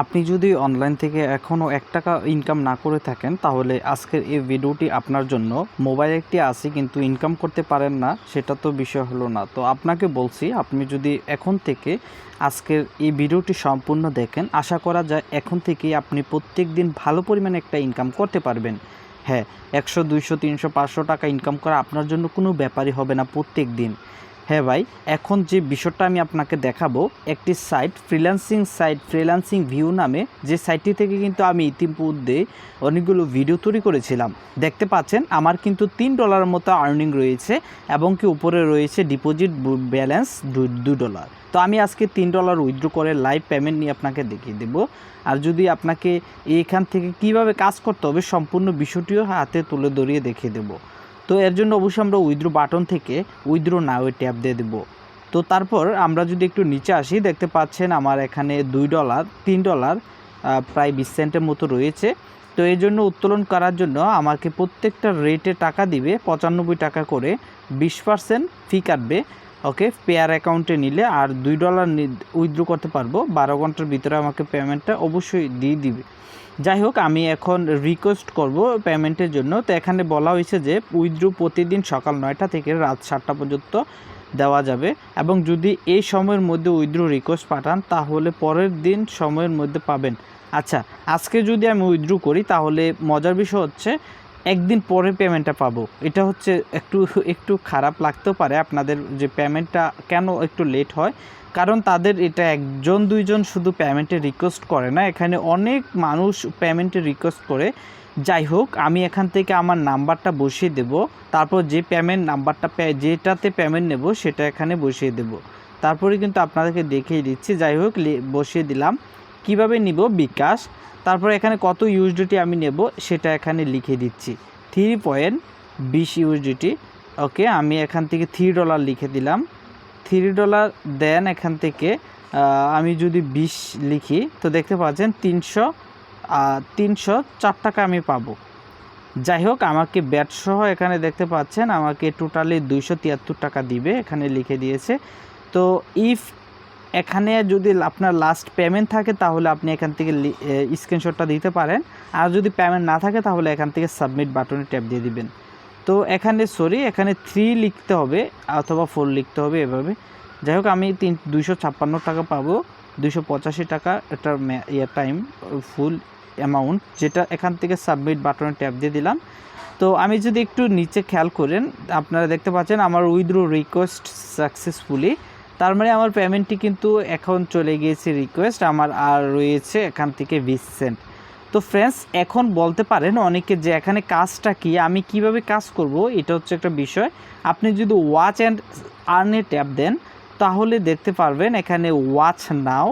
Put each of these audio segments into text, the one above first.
আপনি যদি অনলাইন থেকে এখনও ৳১ ইনকাম না করে থাকেন, তাহলে আজকের এই ভিডিওটি আপনার জন্য। মোবাইল একটি আছে কিন্তু ইনকাম করতে পারেন না, সেটা তো বিষয় হলো না। তো আপনাকে বলছি, আপনি যদি এখন থেকে আজকের এই ভিডিওটি সম্পূর্ণ দেখেন, আশা করা যায় এখন থেকেই আপনি প্রত্যেক দিন ভালো পরিমাণে একটা ইনকাম করতে পারবেন। হ্যাঁ, ১০০, ২০০, ৩০০, ৫০০ টাকা ইনকাম করা আপনার জন্য কোনো ব্যাপারই হবে না প্রত্যেক দিন। হ্যাঁ ভাই, এখন যে বিষয়টা আমি আপনাকে দেখাবো, একটি সাইট, ফ্রিল্যান্সিং ভিউ নামে, যে সাইটটি থেকে কিন্তু আমি ইতিমধ্যে অনেকগুলো ভিডিও তৈরি করেছিলাম। দেখতে পাচ্ছেন আমার কিন্তু $3 মতো আর্নিং রয়েছে এবং কি উপরে রয়েছে ডিপোজিট ব্যালেন্স $2। তো আমি আজকে $3 উইথড্র করে লাইভ পেমেন্ট নিয়ে আপনাকে দেখিয়ে দেবো। আর যদি আপনাকে এখান থেকে কিভাবে কাজ করতে হবে সম্পূর্ণ বিষয়টিও হাতে তুলে ধরিয়ে দেখিয়ে দেবো। তো এর জন্য অবশ্যই আমরা উইথড্র বাটন থেকে উইথড্র নাও ট্যাপ দিয়ে দেবো। তো তারপর আমরা যদি একটু নিচে আসি, দেখতে পাচ্ছেন আমার এখানে $2, $3 প্রায় 20 সেন্টের মতো রয়েছে। তো এই জন্য উত্তোলন করার জন্য আমাকে প্রত্যেকটা রেটে টাকা দিবে 95 টাকা করে, 20% ফি কাটবে। ওকে, পেয়ার অ্যাকাউন্টে নিলে আর $2 উইথড্র করতে পারবো। 12 ঘন্টার ভিতরে আমাকে পেমেন্টটা অবশ্যই দিয়ে দিবে। যাই হোক, আমি এখন রিকোয়েস্ট করব পেমেন্টের জন্য। তো এখানে বলা হয়েছে যে উইথড্র প্রতিদিন সকাল 9টা থেকে রাত 7টা পর্যন্ত দেওয়া যাবে, এবং যদি এই সময়ের মধ্যে উইথড্র রিকোয়েস্ট পাঠান তাহলে পরের দিন সময়ের মধ্যে পাবেন। আচ্ছা, আজকে যদি আমি উইথড্র করি তাহলে মজার বিষয় হচ্ছে একদিন পরে পেমেন্টটা পাবো। এটা হচ্ছে একটু খারাপ লাগতেও পারে আপনাদের, যে পেমেন্টটা কেন একটু লেট হয়। কারণ তাদের এটা একজন দুইজন শুধু পেমেন্টের রিকোয়েস্ট করে না, এখানে অনেক মানুষ পেমেন্টের রিকোয়েস্ট করে। যাই হোক, আমি এখান থেকে আমার নাম্বারটা বসিয়ে দেব, তারপর যে পেমেন্ট নাম্বারটা যেটাতে পেমেন্ট নেব সেটা এখানে বসিয়ে দেব। তারপরে কিন্তু আপনাদেরকে দেখিয়ে দিচ্ছি। যাই হোক, বসিয়ে দিলাম। কিভাবে নিব? বিকাশ। তারপর এখানে কত ইউএসডিটি আমি নেব সেটা এখানে লিখে দিচ্ছি, 3.20 ইউএসডিটি। ওকে, আমি এখান থেকে $3 লিখে দিলাম, $3। দেন এখান থেকে আমি যদি 20 লিখি তো দেখতে পাচ্ছেন 304 টাকা আমি পাবো। যাই হোক, আমাকে ব্যাট সহ এখানে দেখতে পাচ্ছেন আমাকে টোটালি 273 টাকা দিবে, এখানে লিখে দিয়েছে। তো এখানে যদি আপনার লাস্ট পেমেন্ট থাকে তাহলে আপনি এখান থেকে স্ক্রিনশটটা দিতে পারেন, আর যদি পেমেন্ট না থাকে তাহলে এখান থেকে সাবমিট বাটনে ট্যাপ দিয়ে দিবেন। তো এখানে এখানে 3 লিখতে হবে অথবা 4 লিখতে হবে, এভাবে। যাই হোক, আমি 256 টাকা পাবো, 285 টাকা এটার টাইম ফুল অ্যামাউন্ট, যেটা এখান থেকে সাবমিট বাটনে ট্যাপ দিয়ে দিলাম। তো আমি যদি একটু নিচে খেয়াল করেন, আপনারা দেখতে পাচ্ছেন আমার উইথড্র রিকোয়েস্ট সাকসেসফুলি। তার মানে আমার পেমেন্টটি কিন্তু এখন চলে গিয়েছে রিকোয়েস্ট, আমার আর রয়েছে এখান থেকে 20 সেন্ট। তো ফ্রেন্ডস, এখন বলতে পারেন অনেকে যে এখানে কাজটা কি, আমি কিভাবে কাজ করব, এটা হচ্ছে একটা বিষয়। আপনি যদি ওয়াচ অ্যান্ড আর্নে ট্যাপ দেন তাহলে দেখতে পারবেন এখানে ওয়াচ নাও।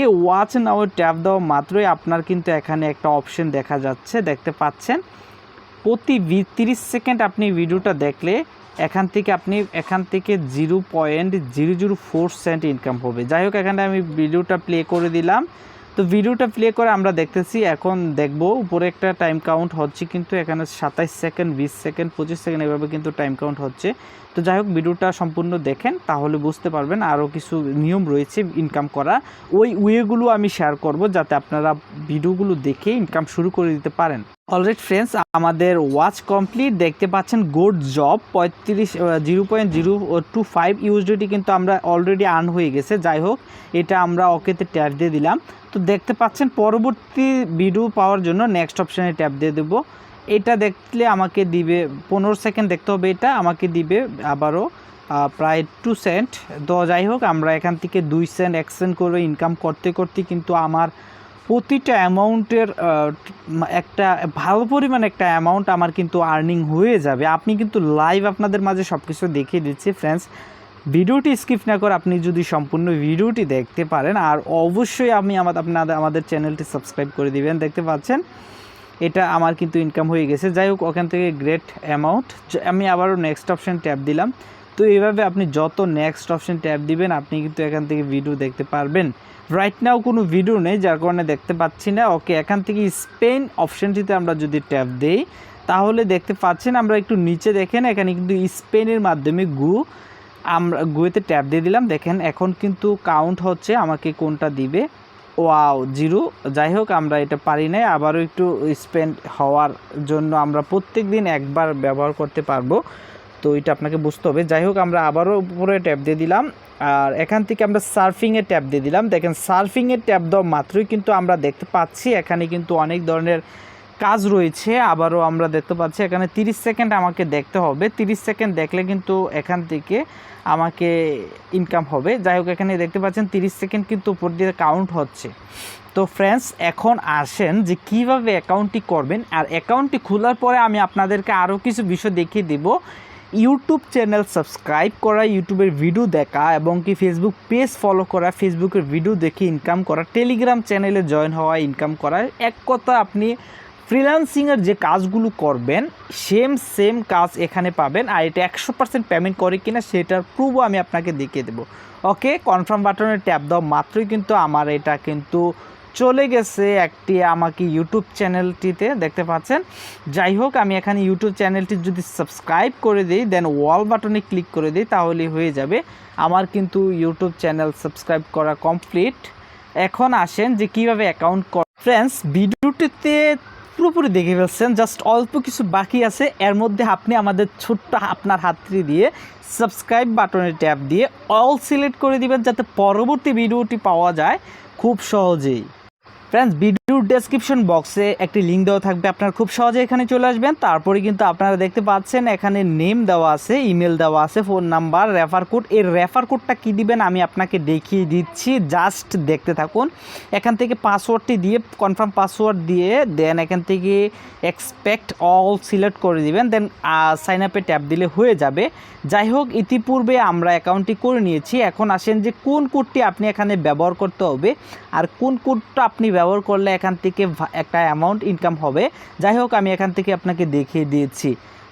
এই ওয়াচ নাও ট্যাপ দেওয়া মাত্রই আপনার কিন্তু এখানে একটা অপশন দেখা যাচ্ছে, দেখতে পাচ্ছেন। প্রতি 30 সেকেন্ড আপনি ভিডিওটা দেখলে এখান থেকে 0.004 সেন্ট ইনকাম হবে। যাই হোক, এখানে আমি ভিডিওটা প্লে করে দিলাম। তো ভিডিওটা প্লে করে আমরা দেখতেছি, এখন দেখব উপরে একটা টাইম কাউন্ট হচ্ছে, কিন্তু এখানে 27 সেকেন্ড, 20 সেকেন্ড, 25 সেকেন্ড এভাবে কিন্তু টাইম কাউন্ট হচ্ছে। তো যাই হোক, ভিডিওটা সম্পূর্ণ দেখেন তাহলে বুঝতে পারবেন। আরও কিছু নিয়ম রয়েছে ইনকাম করা, ওই ওয়েগুলো আমি শেয়ার করব যাতে আপনারা ভিডিওগুলো দেখে ইনকাম শুরু করে দিতে পারেন। অলরাইট ফ্রেন্ডস, আমাদের ওয়াচ কমপ্লিট। দেখতে পাচ্ছেন গুড জব, 0.025 ইউএসডিটি কিন্তু আমরা অলরেডি আর্ন হয়ে গেছে। যাই হোক, এটা আমরা ওকেতে ট্যাপ দিয়ে দিলাম। তো দেখতে পাচ্ছেন পরবর্তী ভিডিও পাওয়ার জন্য নেক্সট অপশানে ট্যাপ দিয়ে দেবো। এটা দেখলে আমাকে দিবে 15 সেকেন্ড দেখতে হবে, এটা আমাকে দিবে আবারও প্রায় 2 সেন্ট। তো যাই হোক, আমরা এখান থেকে 2 সেন্ট 1 সেন্ট করে ইনকাম করতে করতে কিন্তু আমার প্রতিটা অ্যামাউন্টের একটা ভালো পরিমাণ একটা অ্যামাউন্ট আমার কিন্তু আর্নিং হয়ে যাবে। আপনি কিন্তু লাইভ আপনাদের মাঝে সব কিছু দেখিয়ে দিচ্ছি ফ্রেন্ডস। ভিডিওটি স্কিপ না করে আপনি যদি সম্পূর্ণ ভিডিওটি দেখতে পারেন, আর অবশ্যই আমাদের চ্যানেলটি সাবস্ক্রাইব করে দিবেন। দেখতে পাচ্ছেন এটা আমার কিন্তু ইনকাম হয়ে গেছে। যাই হোক, ওখান থেকে গ্রেট অ্যামাউন্ট, আমি আবারও নেক্সট অপশান ট্যাপ দিলাম। তো এইভাবে আপনি যত নেক্সট অপশান ট্যাপ দিবেন আপনি কিন্তু এখান থেকে ভিডিও দেখতে পারবেন। রাইট নাও কোনো ভিডিও নেই, যার কারণে দেখতে পাচ্ছি না। ওকে, এখান থেকে স্পেন অপশানটিতে আমরা যদি ট্যাপ দিই তাহলে দেখতে পাচ্ছেন, আমরা একটু নিচে দেখেন এখানে কিন্তু স্পেনের মাধ্যমে আমরা গুয়েতে ট্যাপ দিয়ে দিলাম। দেখেন এখন কিন্তু কাউন্ট হচ্ছে আমাকে কোনটা দিবে। ওয়াও 0। যাই হোক আমরা এটা পারি নাই, আবারও একটু স্পেন্ড হওয়ার জন্য আমরা প্রত্যেক দিন একবার ব্যবহার করতে পারবো, তো এটা আপনাকে বুঝতে হবে। যাই হোক আমরা আবারও উপরে ট্যাপ দিয়ে দিলাম, আর এখান থেকে আমরা সার্ফিংয়ে ট্যাপ দিয়ে দিলাম। দেখেন সার্ফিংয়ে ট্যাপ দেওয়া মাত্রই কিন্তু আমরা দেখতে পাচ্ছি এখানে কিন্তু অনেক ধরনের কাজ রয়েছে। আবারও আমরা দেখতে পাচ্ছি এখানে 30 সেকেন্ড আমাকে দেখতে হবে, 30 সেকেন্ড দেখলে কিন্তু এখান থেকে আমাকে ইনকাম হবে। যাই হোক এখানে দেখতে পাচ্ছেন 30 সেকেন্ড কিন্তু উপর দিয়ে কাউন্ট হচ্ছে। তো ফ্রেন্ডস এখন আসেন যে কিভাবে অ্যাকাউন্টটি করবেন, আর অ্যাকাউন্টটি খোলার পরে আমি আপনাদেরকে আরও কিছু বিষয় দেখিয়ে দিব। ইউটিউব চ্যানেল সাবস্ক্রাইব করা, ইউটিউবের ভিডিও দেখা, এবং কি ফেসবুক পেজ ফলো করা, ফেসবুকের ভিডিও দেখে ইনকাম করা, টেলিগ্রাম চ্যানেলে জয়েন হওয়া, ইনকাম করা। এক কথা আপনি ফ্রিল্যান্সিংয়ের যে কাজগুলো করবেন সেম কাজ এখানে পাবেন, আর এটা 100% পেমেন্ট করে কিনা সেটার প্রুফও আমি আপনাকে দেখিয়ে দেবো। ওকে, কনফার্ম বাটনে ট্যাপ দাও মাত্রই কিন্তু আমার এটা কিন্তু চলে গেছে একটি আমাকে ইউটিউব চ্যানেলটিতে, দেখতে পাচ্ছেন। যাই হোক আমি এখানে ইউটিউব চ্যানেলটি যদি সাবস্ক্রাইব করে দিই, দেন ওয়াল বাটনে ক্লিক করে দিই, তাহলে হয়ে যাবে আমার কিন্তু ইউটিউব চ্যানেল সাবস্ক্রাইব করা কমপ্লিট। এখন আসেন যে কীভাবে অ্যাকাউন্ট কর। ফ্রেন্ডস ভিডিওটিতে পুরোপুরি দেখে ফেলছেন, জাস্ট অল্প কিছু বাকি আছে। এর মধ্যে আপনি আমাদের ছোট্ট আপনার হাতটি দিয়ে সাবস্ক্রাইব বাটনে ট্যাপ দিয়ে অল সিলেক্ট করে দিবেন, যাতে পরবর্তী ভিডিওটি পাওয়া যায় খুব সহজেই। ফ্রেন্ডস ভিডিওর ডেসক্রিপশন বক্সে একটি লিঙ্ক দেওয়া থাকবে, আপনারা খুব সহজে এখানে চলে আসবেন। তারপরে কিন্তু আপনারা দেখতে পাচ্ছেন এখানে নেম দেওয়া আছে, ইমেল দেওয়া আছে, ফোন নাম্বার, রেফার কোড। এই রেফার কোডটা কী দিবেন আমি আপনাকে দেখিয়ে দিচ্ছি, জাস্ট দেখতে থাকুন। এখান থেকে পাসওয়ার্ডটি দিয়ে কনফার্ম পাসওয়ার্ড দিয়ে দেন এখান থেকে এক্সপেক্ট অল সিলেক্ট করে দিবেন, দেন সাইন আপে ট্যাপ দিলে হয়ে যাবে। যাই হোক ইতিপূর্বে আমরা অ্যাকাউন্টটি করে নিয়েছি। এখন আসেন যে কোন কোডটি আপনি এখানে ব্যবহার করতে হবে, আর কোন কোডটা আপনি ব্যবহার করলে এখান থেকে একটা অ্যামাউন্ট ইনকাম হবে। যাই হোক আমি এখান থেকে আপনাকে দেখিয়ে দিয়েছি।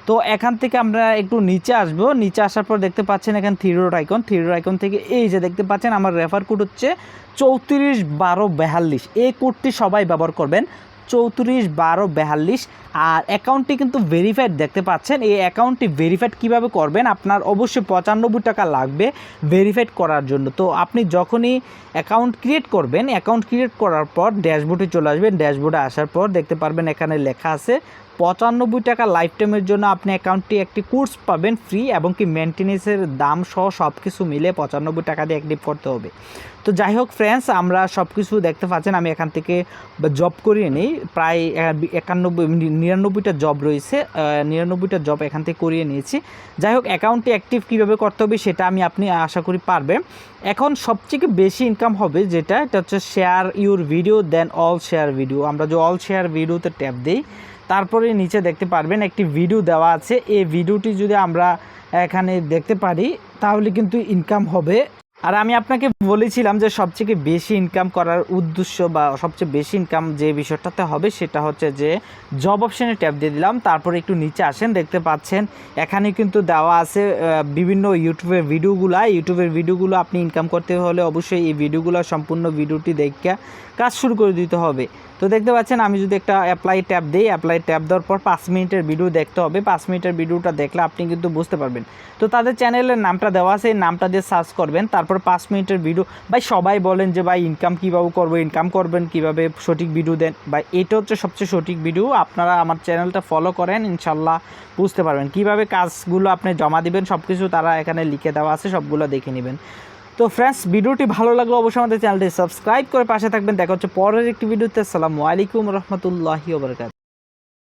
তো এখান থেকে আমরা একটু নিচে আসবো, নিচে আসার পর দেখতে পাচ্ছেন এখানে থ্রি ডট আইকন থেকে এই যে দেখতে পাচ্ছেন আমার রেফার কোড হচ্ছে 341242। এই কোডটি সবাই ব্যবহার করবেন, 341242। আর অ্যাকাউন্টটি কিন্তু ভেরিফাইড দেখতে পাচ্ছেন। এই অ্যাকাউন্টটি ভেরিফাইড কিভাবে করবেন, আপনার অবশ্যই 95 টাকা লাগবে ভেরিফাইড করার জন্য। তো আপনি যখনই অ্যাকাউন্ট ক্রিয়েট করবেন, অ্যাকাউন্ট ক্রিয়েট করার পর ড্যাশবোর্ডে চলে আসবেন। ড্যাশবোর্ডে আসার পর দেখতে পারবেন এখানে লেখা আছে 95 টাকা লাইফ টাইমের জন্য আপনি অ্যাকাউন্টটি একটি কোর্স পাবেন ফ্রি, এবং কি মেনটেন্যান্সের দাম সহ সব কিছু মিলে 95 টাকা দিয়ে অ্যাক্টিভ করতে হবে। তো যাই হোক ফ্রেন্ডস আমরা সব কিছু দেখতে পাচ্ছেন, আমি এখান থেকে জব করিয়ে নিই, প্রায় 99টা জব রয়েছে, 99টা জব এখান থেকে করিয়ে নিয়েছি। যাই হোক অ্যাকাউন্টটি অ্যাক্টিভ কীভাবে করতে হবে সেটা আপনি আশা করি পারবেন। এখন সবথেকে বেশি ইনকাম হবে এটা হচ্ছে share your video then all share video. আমরা যে অল শেয়ার ভিডিওতে ট্যাপ দিই, তারপরে নিচে দেখতে পারবেন একটি ভিডিও দেওয়া আছে। এই ভিডিওটি যদি আমরা এখানে দেখতে পারি তাহলে কিন্তু ইনকাম হবে। আর আমি আপনাকে বলেছিলাম যে সবচেয়ে বেশি ইনকাম করার উদ্দেশ্য বা সবচেয়ে বেশি ইনকাম যে বিষয়টাতে হবে সেটা হচ্ছে যে জব অপশানে ট্যাপ দিয়ে দিলাম। তারপরে একটু নিচে আসেন, দেখতে পাচ্ছেন এখানে কিন্তু দেওয়া আছে বিভিন্ন ইউটিউবের ভিডিওগুলো আপনি ইনকাম করতে হলে অবশ্যই এই ভিডিওগুলো সম্পূর্ণ ভিডিওটি দেখে কাজ শুরু করে দিতে হবে। তো দেখতে পাচ্ছেন আমি যদি একটা অ্যাপ্লাই ট্যাপ দিই, অ্যাপ্লাই ট্যাপ দেওয়ার পর 5 মিনিটের ভিডিও দেখতে হবে। 5 মিনিটের ভিডিওটা দেখলে আপনি কিন্তু বুঝতে পারবেন। তো তাদের চ্যানেলের নামটা দেওয়া আছে, এই নামটা দিয়ে সার্চ করবেন, তারপর 5 মিনিটের ভিডিও। ভাই সবাই বলেন যে ভাই ইনকাম কীভাবে করবো, ইনকাম করবেন কীভাবে, সঠিক ভিডিও দেন। ভাই এটা হচ্ছে সবচেয়ে সঠিক ভিডিও। আপনারা আমার চ্যানেলটা ফলো করেন, ইনশাল্লাহ বুঝতে পারবেন কীভাবে কাজগুলো আপনি জমা দিবেন। সব কিছু তারা এখানে লিখে দেওয়া আছে, সবগুলো দেখে নেবেন। তো ফ্রেন্ডস ভিডিওটি ভালো লাগলে অবশ্যই আমাদের চ্যানেলটি সাবস্ক্রাইব করে পাশে থাকবেন। দেখা হচ্ছে পরের একটি ভিডিওতে। আসসালামু আলাইকুম রহমতুল্লাহি ওয়া বারাকাতুহু।